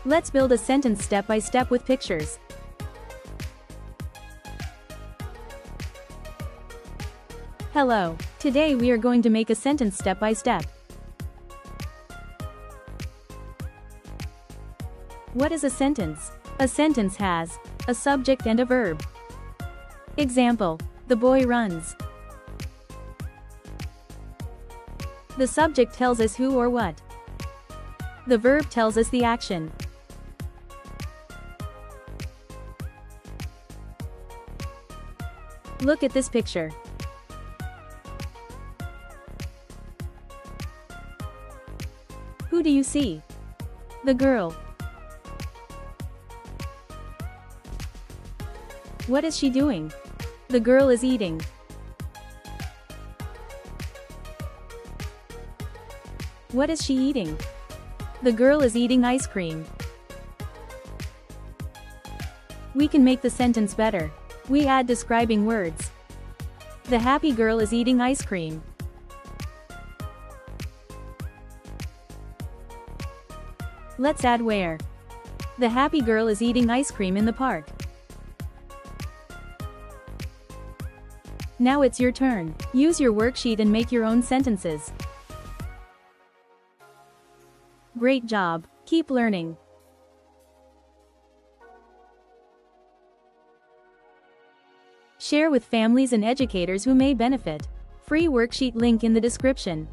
Let's build a sentence step by step with pictures. Hello. Today we are going to make a sentence step by step. What is a sentence? A sentence has a subject and a verb. Example: the boy runs. The subject tells us who or what. The verb tells us the action. Look at this picture. Who do you see? The girl. What is she doing? The girl is eating. What is she eating? The girl is eating ice cream. We can make the sentence better. We add describing words. The happy girl is eating ice cream. Let's add where. The happy girl is eating ice cream in the park. Now it's your turn. Use your worksheet and make your own sentences. Great job. Keep learning. Share with families and educators who may benefit. Free worksheet link in the description.